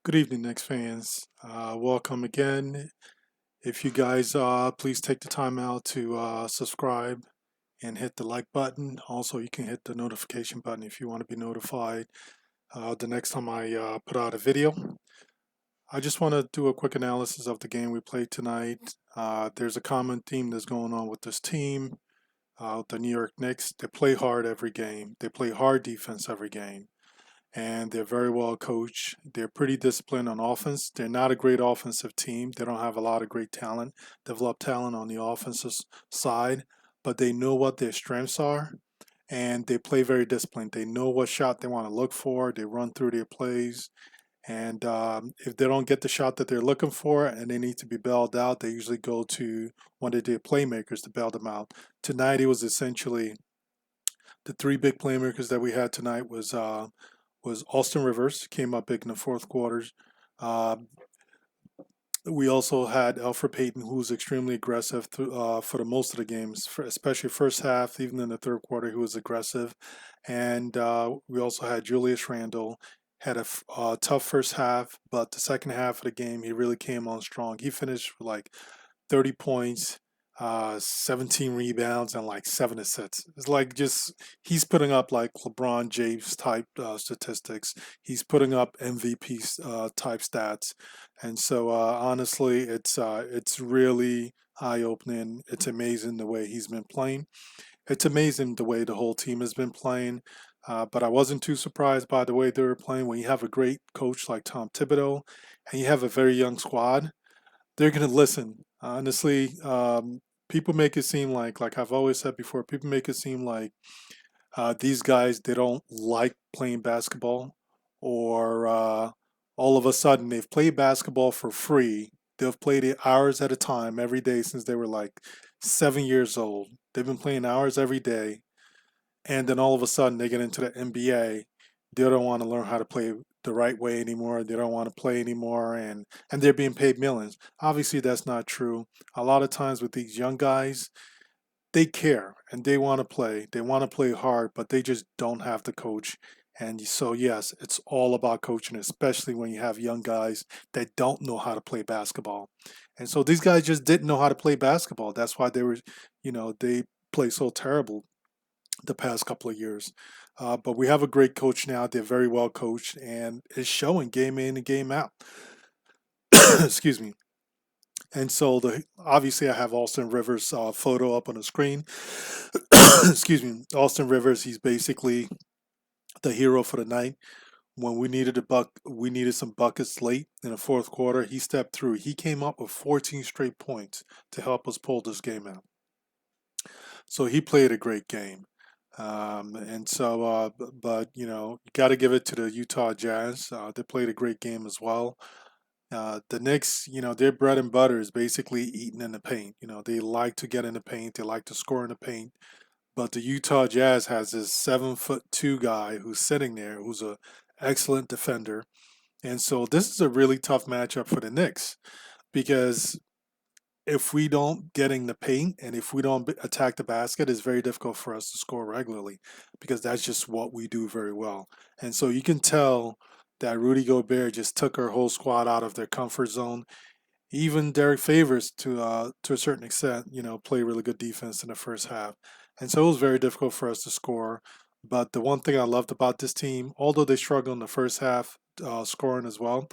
Good evening, Knicks fans. Welcome again. If you guys please take the time out to subscribe and hit the like button. Also, you can hit the notification button if you want to be notified the next time I put out a video. I just want to do a quick analysis of the game we played tonight. There's a common theme that's going on with this team. The New York Knicks, they play hard every game. They play hard defense every game, and they're very well coached. They're pretty disciplined on offense. They're not a great offensive team. They don't have a lot of great talent, developed talent on the offensive side, but they know what their strengths are, and they play very disciplined. They know what shot they want to look for. They run through their plays, and if they don't get the shot that they're looking for and they need to be bailed out, they usually go to one of their playmakers to bail them out. Tonight, it was essentially the three big playmakers that we had tonight was Austin Rivers, came up big in the fourth quarters. Uh, we also had Alfred Payton, who was extremely aggressive for the most of the games, especially first half, even in the third quarter, he was aggressive. And we also had Julius Randle, had a tough first half, but the second half of the game, he really came on strong. He finished with like 30 points, 17 rebounds, and like 7 assists. It's like just he's putting up like LeBron James type statistics. He's putting up MVP type stats, and so honestly, it's really eye opening. It's amazing the way he's been playing. It's amazing the way the whole team has been playing. But I wasn't too surprised by the way they were playing. When you have a great coach like Tom Thibodeau, and you have a very young squad, they're going to listen. Honestly, people make it seem like I've always said before, people make it seem like these guys, they don't like playing basketball, or all of a sudden they've played basketball for free. They've played it hours at a time every day since they were like 7 years old. They've been playing hours every day, and then all of a sudden they get into the NBA. They don't want to learn how to play the right way anymore. They don't want to play anymore, and they're being paid millions. Obviously, that's not true. A lot of times with these young guys, they care and they want to play. They want to play hard, but they just don't have the coach. And so, yes, it's all about coaching, especially when you have young guys that don't know how to play basketball. And so these guys just didn't know how to play basketball. That's why they were, they play so terrible the past couple of years. But we have a great coach now. They're very well coached, and it's showing game in and game out. Excuse me. And so obviously I have Austin Rivers photo up on the screen. Excuse me, Austin Rivers. He's basically the hero for the night. When we needed some buckets late in the fourth quarter. He stepped through. He came up with 14 straight points to help us pull this game out. So he played a great game. And so, but you got to give it to the Utah Jazz. They played a great game as well. The Knicks, their bread and butter is basically eating in the paint. They like to get in the paint, they like to score in the paint. But the Utah Jazz has this 7'2" guy who's sitting there, who's a excellent defender. And so this is a really tough matchup for the Knicks because if we don't get in the paint and if we don't attack the basket, it's very difficult for us to score regularly because that's just what we do very well. And so you can tell that Rudy Gobert just took our whole squad out of their comfort zone. Even Derek Favors, to a certain extent, play really good defense in the first half, and so it was very difficult for us to score. But the one thing I loved about this team, although they struggled in the first half scoring as well,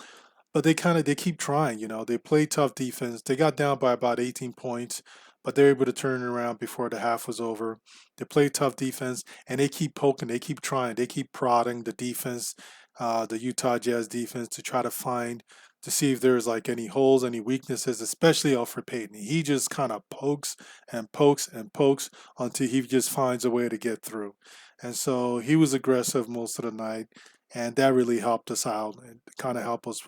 but they keep trying. They play tough defense. They got down by about 18 points, but they're able to turn it around before the half was over. They play tough defense, and they keep poking. They keep trying. They keep prodding the defense, the Utah Jazz defense, to try to see if there's like any holes, any weaknesses, especially Alfred Payton. He just kind of pokes and pokes and pokes until he just finds a way to get through. And so he was aggressive most of the night, and that really helped us out and kind of help us,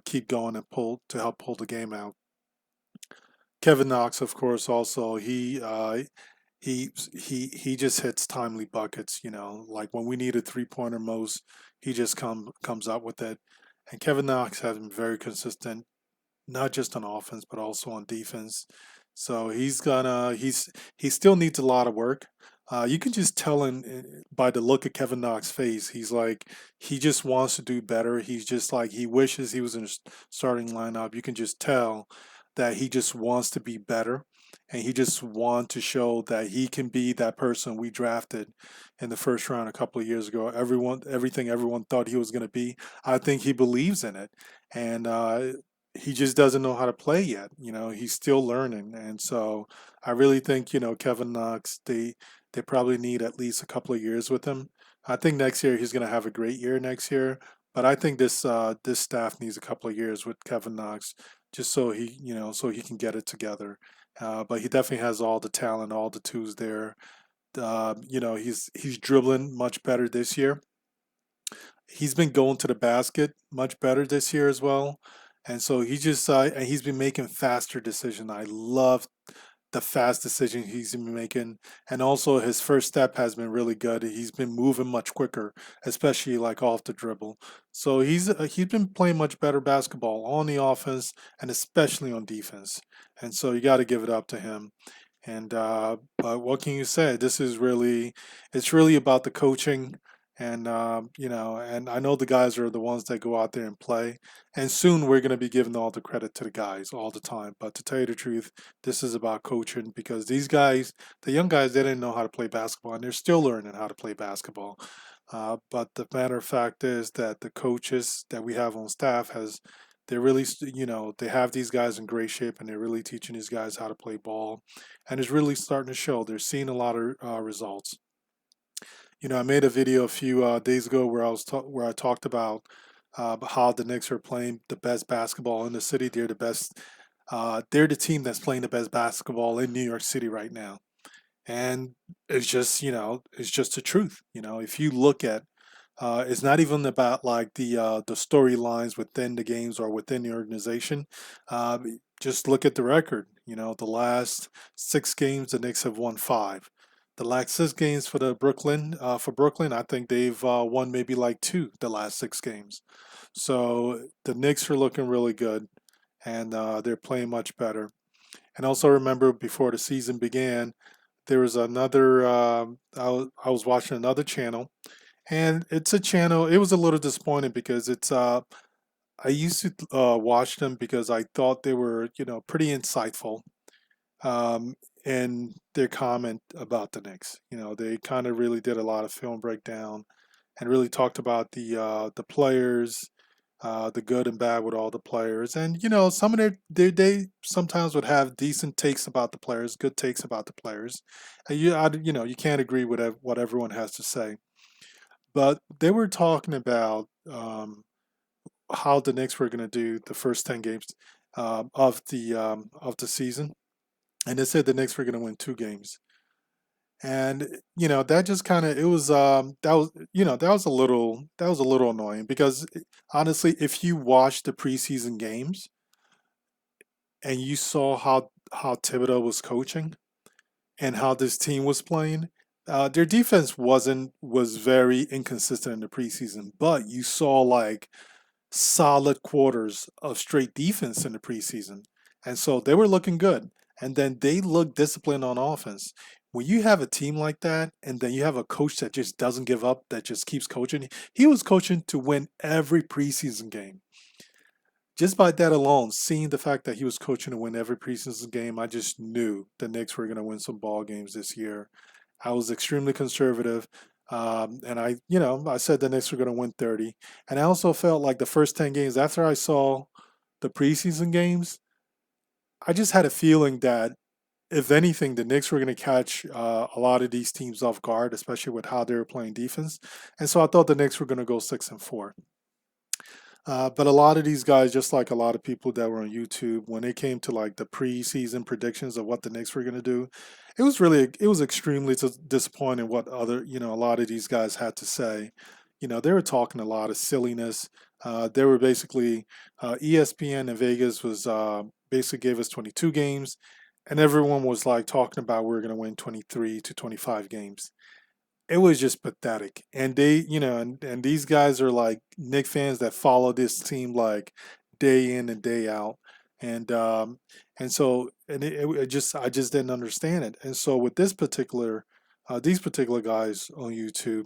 keep going and help pull the game out. Kevin Knox, of course, also he just hits timely buckets. Like when we need a 3 pointer most, he just comes up with it. And Kevin Knox has been very consistent, not just on offense but also on defense. So he still needs a lot of work, You can just tell by the look of Kevin Knox's face. He's like, he just wants to do better. He's just like, he wishes he was in the starting lineup. You can just tell that he just wants to be better. And he just wants to show that he can be that person we drafted in the first round a couple of years ago. Everything everyone thought he was going to be. I think he believes in it. And he just doesn't know how to play yet. He's still learning. And so I really think, Kevin Knox, they probably need at least a couple of years with him. I think next year he's going to have a great year next year, but I think this staff needs a couple of years with Kevin Knox just so he can get it together. But he definitely has all the talent, all the tools there. He's dribbling much better this year. He's been going to the basket much better this year as well. And so and he's been making faster decisions. I love the fast decision he's been making, and also his first step has been really good. He's been moving much quicker, especially like off the dribble. So he's been playing much better basketball on the offense and especially on defense. And so you got to give it up to him. And but what can you say? It's really about the coaching, and and I know the guys are the ones that go out there and play. And soon we're going to be giving all the credit to the guys all the time. But to tell you the truth, this is about coaching because these guys, the young guys, they didn't know how to play basketball, and they're still learning how to play basketball. But the matter of fact is that the coaches that we have on staff they're really, they have these guys in great shape, and they're really teaching these guys how to play ball, and it's really starting to show. They're seeing a lot of results. I made a video a few days ago where where I talked about how the Knicks are playing the best basketball in the city. They're the best. They're the team that's playing the best basketball in New York City right now, and it's just the truth. If you look at it's not even about like the storylines within the games or within the organization. Uh, just look at the record. The last 6 games, the Knicks have won 5. The last 6 games for Brooklyn, I think they've won maybe like 2 the last 6 games. So the Knicks are looking really good, and they're playing much better. And also remember, before the season began, there was another. I was watching another channel, and it's a channel. It was a little disappointing because it's. I used to watch them because I thought they were, pretty insightful. Um, in their comment about the Knicks, they kind of really did a lot of film breakdown and really talked about the players, the good and bad with all the players, and some of they sometimes would have decent takes about the players, good takes about the players. And you can't agree with what everyone has to say. But they were talking about how the Knicks were going to do the first 10 games of the season, and they said the Knicks were going to win 2 games. And that just kind of it was that was a little annoying because honestly, if you watch the preseason games and you saw how Thibodeau was coaching and how this team was playing, their defense was very inconsistent in the preseason, but you saw like solid quarters of straight defense in the preseason. And so they were looking good. And then they looked disciplined on offense. When you have a team like that, and then you have a coach that just doesn't give up, that just keeps coaching, he was coaching to win every preseason game. Just by that alone, seeing the fact that he was coaching to win every preseason game, I just knew the Knicks were going to win some ball games this year. I was extremely conservative. And I said the Knicks were going to win 30. And I also felt like the first 10 games after I saw the preseason games, I just had a feeling that if anything, the Knicks were going to catch a lot of these teams off guard, especially with how they were playing defense. And so I thought the Knicks were going to go 6-4. But a lot of these guys, just like a lot of people that were on YouTube, when they came to like the preseason predictions of what the Knicks were going to do, it was extremely disappointing what a lot of these guys had to say. They were talking a lot of silliness. They were basically, ESPN in Vegas was basically gave us 22 games, and everyone was like talking about we're going to win 23 to 25 games. It was just pathetic. And and these guys are like Nick fans that follow this team like day in and day out. And so, and it just, I just didn't understand it. And so with this particular these particular guys on YouTube,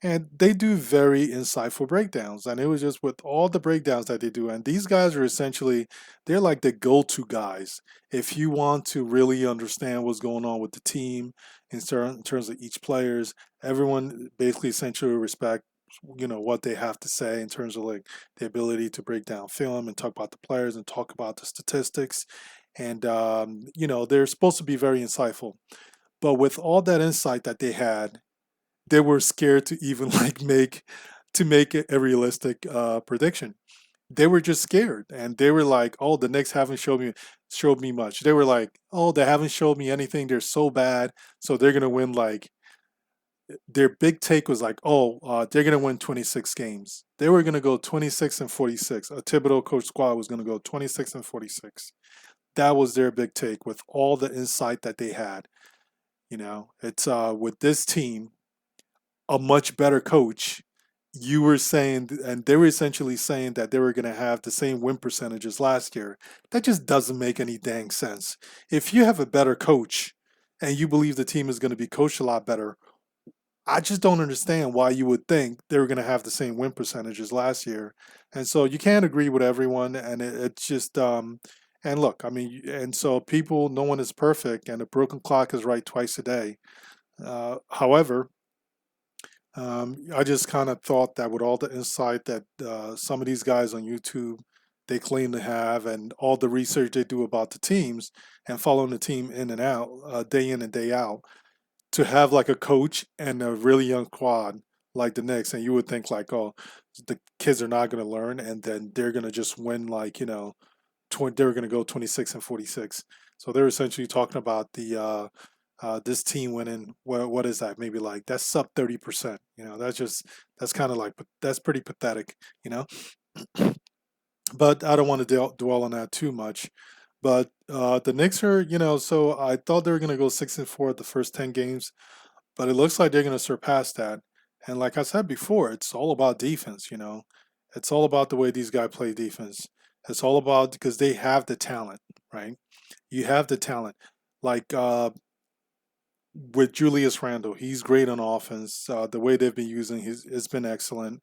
and they do very insightful breakdowns. And it was just with all the breakdowns that they do, and these guys are essentially, they're like the go-to guys if you want to really understand what's going on with the team in terms of each players. Everyone basically essentially respect, what they have to say in terms of like the ability to break down film and talk about the players and talk about the statistics. And they're supposed to be very insightful, but with all that insight that they had, they were scared to even like make it a realistic prediction. They were just scared, and they were like, "Oh, the Knicks haven't showed me much." They were like, "Oh, they haven't showed me anything. They're so bad, so they're gonna win." Like their big take was like, "Oh, they're gonna win 26 games." They were gonna go 26-46. A Thibodeau coach squad was gonna go 26-46. That was their big take with all the insight that they had. It's with this team, a much better coach. You were saying, and they were essentially saying that they were going to have the same win percentages last year. That just doesn't make any dang sense. If you have a better coach and you believe the team is going to be coached a lot better, I just don't understand why you would think they were going to have the same win percentages last year. And so you can't agree with everyone, and it's just and look, I mean, and so people, no one is perfect, and a broken clock is right twice a day. However, I just kind of thought that with all the insight that some of these guys on YouTube they claim to have, and all the research they do about the teams and following the team in and out, day in and day out, to have like a coach and a really young quad like the Knicks, and you would think like, oh, the kids are not going to learn, and then they're going to just win like they were going to go 26-46. So they're essentially talking about this team winning. What is that? Maybe like that's sub 30%. That's kind of like, that's pretty pathetic. You know. But I don't want to dwell on that too much. But the Knicks are, so I thought they were going to go 6-4 at the first 10 games, but it looks like they're going to surpass that. And like I said before, it's all about defense. It's all about the way these guys play defense. It's all about because they have the talent, right? You have the talent. Like with Julius Randle, he's great on offense. The way they've been using his, it's been excellent.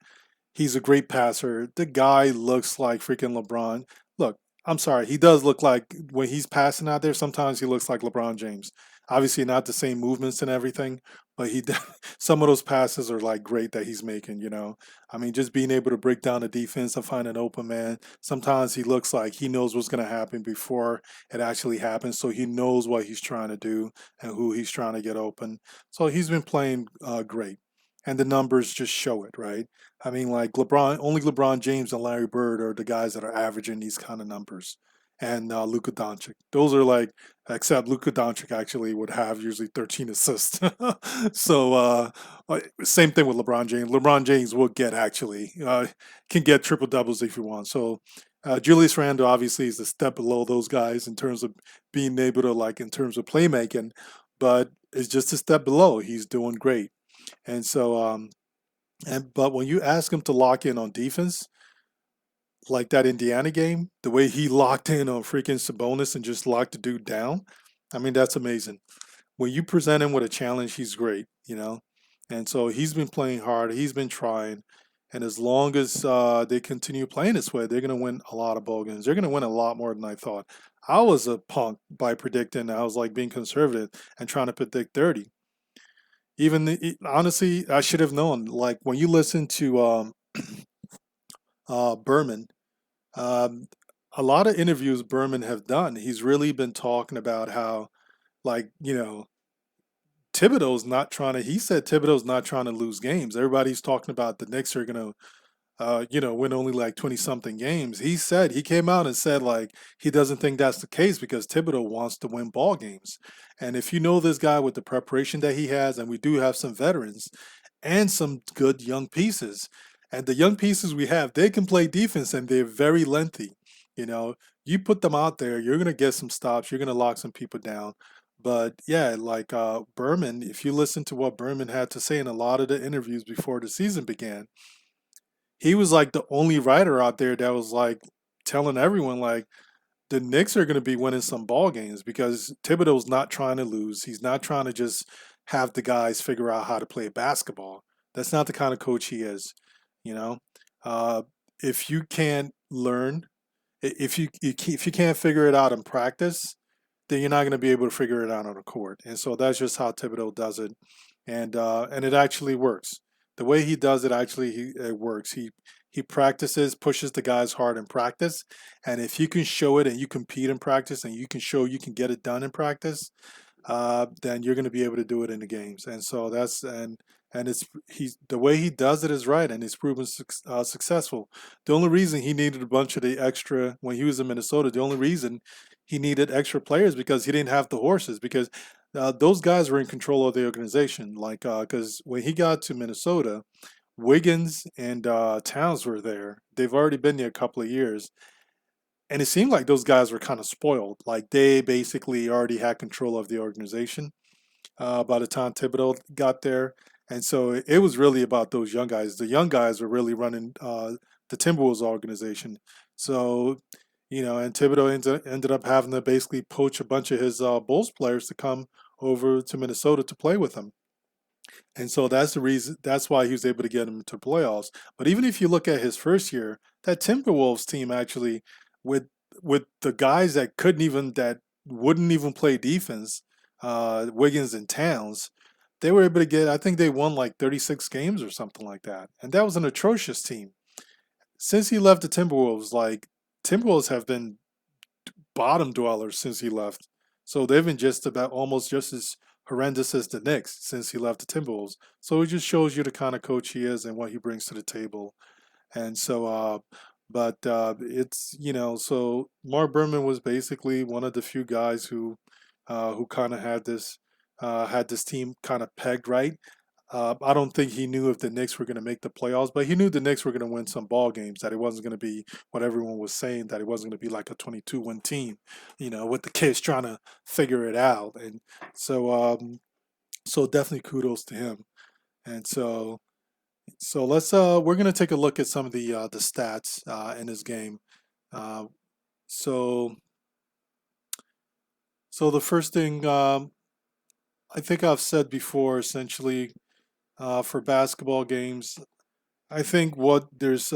He's a great passer. The guy looks like freaking LeBron. Look, I'm sorry. He does look like when he's passing out there, sometimes he looks like LeBron James. Obviously, not the same movements and everything, but some of those passes are like great that he's making. I mean, just being able to break down the defense and find an open man. Sometimes he looks like he knows what's going to happen before it actually happens. So he knows what he's trying to do and who he's trying to get open. So he's been playing great. And the numbers just show it, right? I mean, like only LeBron James and Larry Bird are the guys that are averaging these kind of numbers. And Luka Doncic. Those are like, except Luka Doncic actually would have usually 13 assists. So, same thing with LeBron James. LeBron James will can get triple doubles if you want. So, Julius Randle obviously is a step below those guys in terms of being able to, like, in terms of playmaking, but it's just a step below. He's doing great. And so, but when you ask him to lock in on defense, like that Indiana game, the way he locked in on freaking Sabonis and just locked the dude down, I mean, that's amazing. When you present him with a challenge, he's great. And so he's been playing hard, he's been trying. And as long as they continue playing this way, they're going to win a lot of ball games. They're going to win a lot more than I thought. I was a punk by predicting, I was like being conservative and trying to predict 30. Honestly, I should have known. Like when you listen to Berman, um, a lot of interviews Berman have done, he's really been talking about how, like, Thibodeau's not trying to. He said Thibodeau's not trying to lose games. Everybody's talking about the Knicks are gonna win only like 20 something games. He came out and said like he doesn't think that's the case because Thibodeau wants to win ball games. And if you know this guy with the preparation that he has, and we do have some veterans and some good young pieces, and the young pieces we have, they can play defense and they're very lengthy. You know, you put them out there, you're gonna get some stops, you're gonna lock some people down. But yeah, like Berman, if you listen to what Berman had to say in a lot of the interviews before the season began, he was like the only writer out there that was like telling everyone like the Knicks are going to be winning some ball games because Thibodeau's not trying to lose. He's not trying to just have the guys figure out how to play basketball. That's not the kind of coach he is. You know, uh, if you can't learn, if you can't figure it out in practice, then you're not going to be able to figure it out on the court. And so that's just how Thibodeau does it, and it actually works. The way he does it actually it works. He practices, pushes the guys hard in practice, and if you can show it and you compete in practice and you can show you can get it done in practice, then you're going to be able to do it in the games. And so and it's he's the way he does it is right, and it's proven successful. The only reason he needed a bunch of the extra when he was in Minnesota, the only reason he needed extra players because he didn't have the horses because those guys were in control of the organization. Like because when he got to Minnesota, Wiggins and Towns were there. They've already been there a couple of years, and it seemed like those guys were kind of spoiled. Like they basically already had control of the organization by the time Thibodeau got there. And so it was really about those young guys. The young guys were really running the Timberwolves organization. So, and Thibodeau ended up having to basically poach a bunch of his Bulls players to come over to Minnesota to play with him. And so that's the reason, that's why he was able to get him into playoffs. But even if you look at his first year, that Timberwolves team actually, with with the guys that wouldn't even play defense, Wiggins and Towns, they were able to get, I think they won like 36 games or something like that. And that was an atrocious team. Since he left the Timberwolves, like Timberwolves have been bottom dwellers since he left. So they've been just about almost just as horrendous as the Knicks since he left the Timberwolves. So it just shows you the kind of coach he is and what he brings to the table. And so, it's so Mark Berman was basically one of the few guys who kind of had this team kind of pegged right. I don't think he knew if the Knicks were going to make the playoffs, but he knew the Knicks were going to win some ball games. That it wasn't going to be what everyone was saying. That it wasn't going to be like a 22-win team, with the kids trying to figure it out. And so, so definitely kudos to him. And so we're going to take a look at some of the stats in this game. Uh, so so the first thing I think I've said before, essentially for basketball games. I think what there's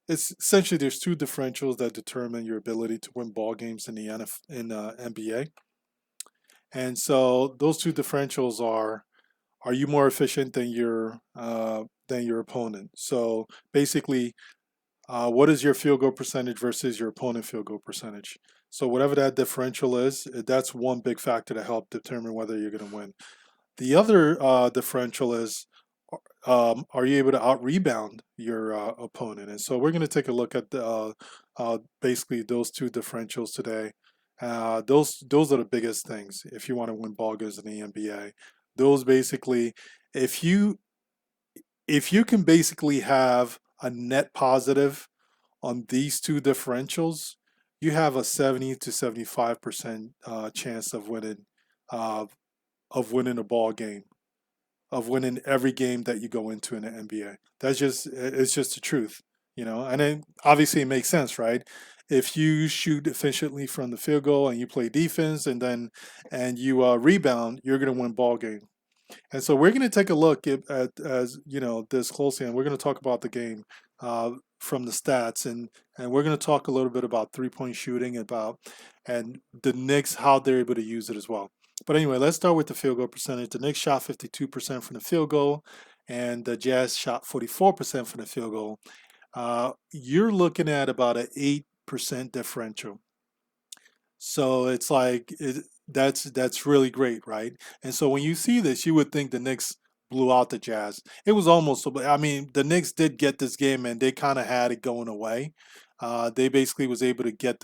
it's essentially there's two differentials that determine your ability to win ball games in the NBA, and so those two differentials are you more efficient than your opponent? So basically, what is your field goal percentage versus your opponent field goal percentage? So whatever that differential is, that's one big factor to help determine whether you're going to win. The other differential is are you able to out rebound your opponent? And so we're going to take a look at basically those two differentials today. Those are the biggest things if you want to win ball games in the NBA. Those basically, if you if you can basically have a net positive on these two differentials, you have a 70 to 75% chance uh, of winning a ball game, of winning every game that you go into in the NBA. It's just the truth. And then obviously it makes sense, right? If you shoot efficiently from the field goal and you play defense and you rebound, you're going to win ball game. And so we're going to take a look at as this closely, and we're going to talk about the game from the stats, and we're going to talk a little bit about 3-point shooting, and the Knicks, how they're able to use it as well. But anyway, let's start with the field goal percentage. The Knicks shot 52% from the field goal, and the Jazz shot 44% from the field goal. You're looking at about an 8% differential. So it's like that's really great, right? And so when you see this, you would think the Knicks blew out the Jazz. It was almost, I mean, the Knicks did get this game and they kind of had it going away. They basically was able to get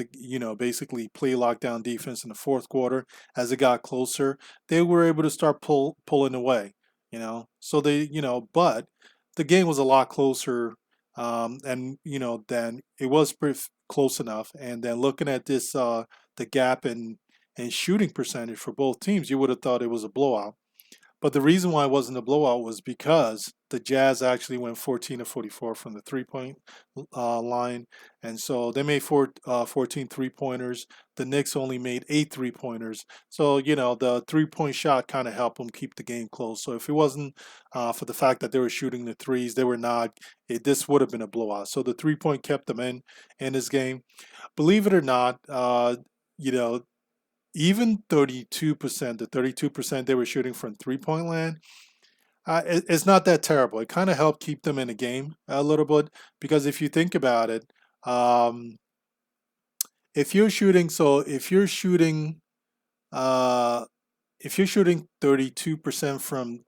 basically play lockdown defense in the fourth quarter. As it got closer, they were able to start pulling away. So but the game was a lot closer, and then it was pretty close enough. And then looking at this, the gap in shooting percentage for both teams, you would have thought it was a blowout. But the reason why it wasn't a blowout was because the Jazz actually went 14 of 44 from the three-point line, and so they made 14 three-pointers. The Knicks only made 8 three-pointers. So the three-point shot kind of helped them keep the game close. So if it wasn't for the fact that they were shooting the threes, they were not. This would have been a blowout. So the three-point kept them in this game. Believe it or not, you know even 32%, the 32% they were shooting from three-point land, it's not that terrible. It kind of helped keep them in the game a little bit because if you think about it, um, uh, if you're shooting 32% from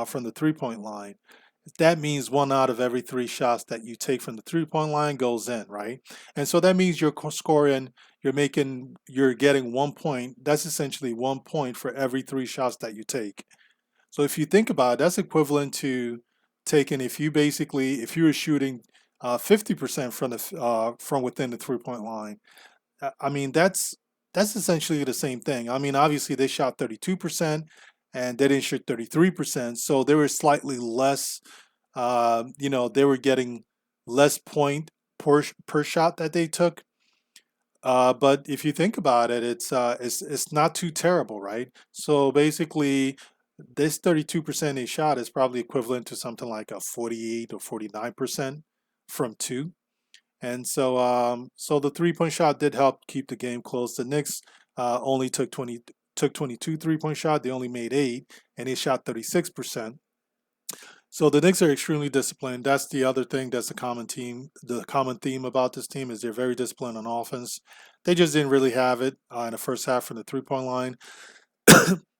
from the three-point line, that means 1 out of every 3 shots that you take from the three-point line goes in, right? And so that means you're scoring, you're getting 1 point. That's essentially 1 point for every 3 shots that you take. So if you think about it, that's equivalent to taking if you were shooting 50% from within the three-point line. I mean that's essentially the same thing. I mean obviously they shot 32% and they didn't shoot 33%, so they were slightly less. They were getting less point per shot that they took. But if you think about it, it's not too terrible, right? So basically, this 32% they shot is probably equivalent to something like a 48 or 49% from two. And so the three-point shot did help keep the game close. The Knicks only took 22 three-point shot. They only made 8, and they shot 36%. So the Knicks are extremely disciplined. That's the other thing that's a common team. The common theme about this team is they're very disciplined on offense. They just didn't really have it in the first half from the three-point line.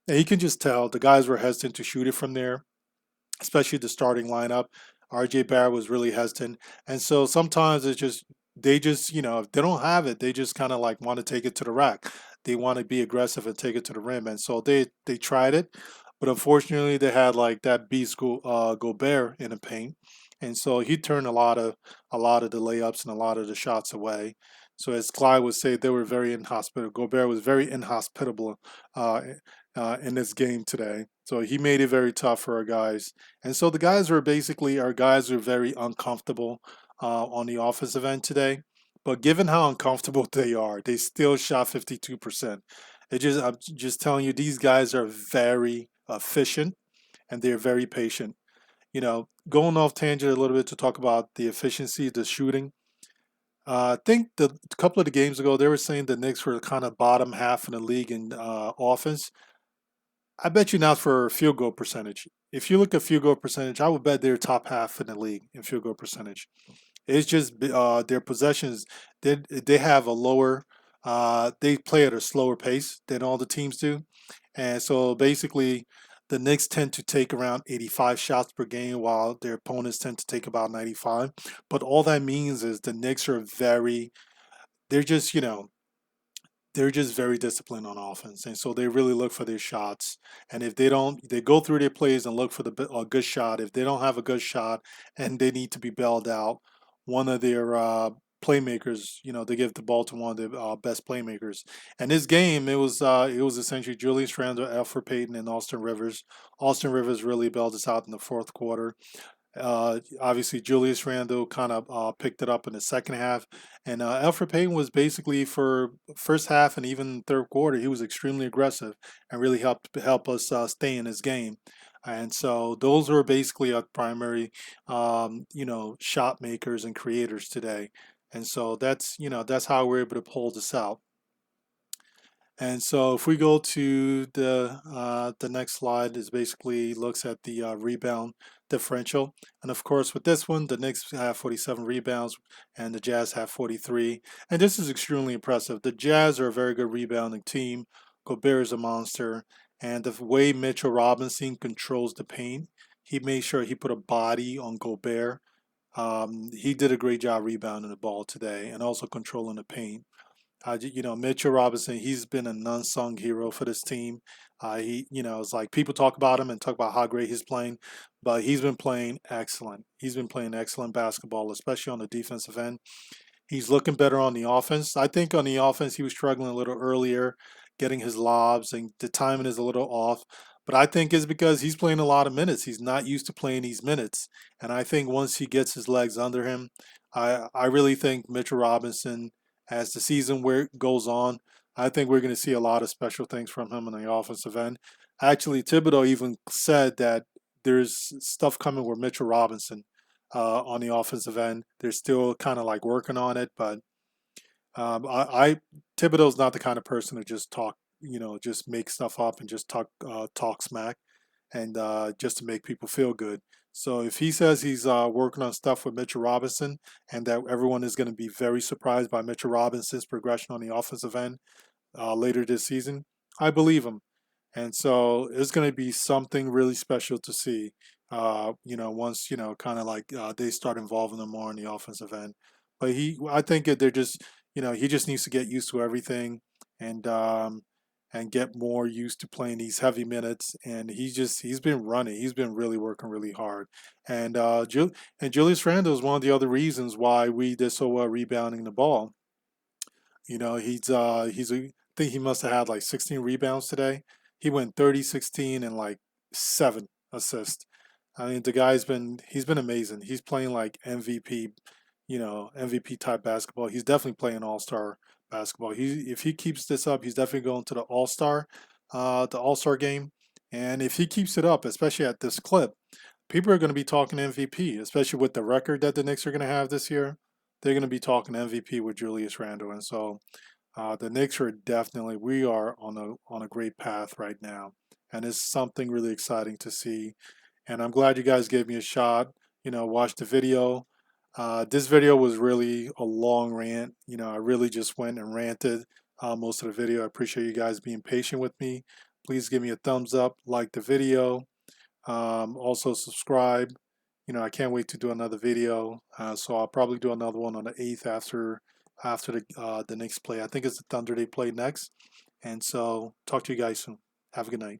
And you can just tell the guys were hesitant to shoot it from there, especially the starting lineup. RJ Barrett was really hesitant. And so sometimes they just, if they don't have it, they just kind of like want to take it to the rack. They want to be aggressive and take it to the rim. And so they tried it, but unfortunately they had like that beast Gobert in the paint. And so he turned a lot of the layups and a lot of the shots away. So as Clyde would say, they were very inhospitable. Gobert was very inhospitable uh, in this game today. So he made it very tough for our guys. And so the guys were basically, our guys were very uncomfortable on the offensive end today. But given how uncomfortable they are, they still shot 52%. I'm just telling you, these guys are very efficient and they're very patient. Going off tangent a little bit to talk about the efficiency, the shooting. I think a couple of the games ago, they were saying the Knicks were kind of bottom half in the league in offense. I bet you not for field goal percentage. If you look at field goal percentage, I would bet they're top half in the league in field goal percentage. It's just their possessions. They have a lower. They play at a slower pace than all the teams do, and so basically, the Knicks tend to take around 85 shots per game, while their opponents tend to take about 95. But all that means is the Knicks are very. They're just they're just very disciplined on offense, and so they really look for their shots. And if they don't, they go through their plays and look for a good shot. If they don't have a good shot and they need to be bailed out, one of their playmakers, they give the ball to one of the best playmakers. And this game, it was essentially Julius Randle, Alfred Payton, and Austin Rivers. Austin Rivers really bailed us out in the fourth quarter. Obviously, Julius Randle kind of picked it up in the second half, and Alfred Payton was basically for first half and even third quarter. He was extremely aggressive and really help us stay in his game. And so those were basically our primary, shot makers and creators today. And so that's how we're able to pull this out. And so if we go to the next slide, is basically looks at the rebound differential. And of course, with this one, the Knicks have 47 rebounds and the Jazz have 43. And this is extremely impressive. The Jazz are a very good rebounding team. Gobert is a monster. And the way Mitchell Robinson controls the paint, he made sure he put a body on Gobert. He did a great job rebounding the ball today and also controlling the paint. Mitchell Robinson, he's been an unsung hero for this team. It's like people talk about him and talk about how great he's playing, but he's been playing excellent. He's been playing excellent basketball, especially on the defensive end. He's looking better on the offense. I think on the offense, he was struggling a little earlier, getting his lobs, and the timing is a little off. But I think it's because he's playing a lot of minutes. He's not used to playing these minutes. And I think once he gets his legs under him, I really think Mitchell Robinson, as the season where goes on, I think we're going to see a lot of special things from him on the offensive end. Actually, Thibodeau even said that there's stuff coming with Mitchell Robinson on the offensive end. They're still kind of like working on it, but I Thibodeau's not the kind of person to just talk, just make stuff up and just talk smack and just to make people feel good. So if he says he's working on stuff with Mitchell Robinson and that everyone is going to be very surprised by Mitchell Robinson's progression on the offensive end later this season, I believe him. And so it's going to be something really special to see, once, kind of like they start involving them more on the offensive end. But I think that they're just, he just needs to get used to everything and, get more used to playing these heavy minutes. And he's been running. He's been really working really hard. And, Julius Randle is one of the other reasons why we did so well rebounding the ball. I think he must have had like 16 rebounds today. He went 30, 16, and like 7 assists. I mean, he's been amazing. He's playing like MVP, MVP type basketball. He's definitely playing all-star basketball. If he keeps this up, he's definitely going to the all-star game. And if he keeps it up, especially at this clip, people are going to be talking MVP, especially with the record that the Knicks are going to have this year. They're going to be talking MVP with Julius Randle, and so the Knicks are definitely we are on a great path right now, and it's something really exciting to see. And I'm glad you guys gave me a shot. Watch the video. This video was really a long rant. I really just went and ranted most of the video. I appreciate you guys being patient with me. Please give me a thumbs up, like the video. Also subscribe. I can't wait to do another video. So I'll probably do another one on the 8th after the Knicks play. I think it's the Thunder they play next. And so talk to you guys soon. Have a good night.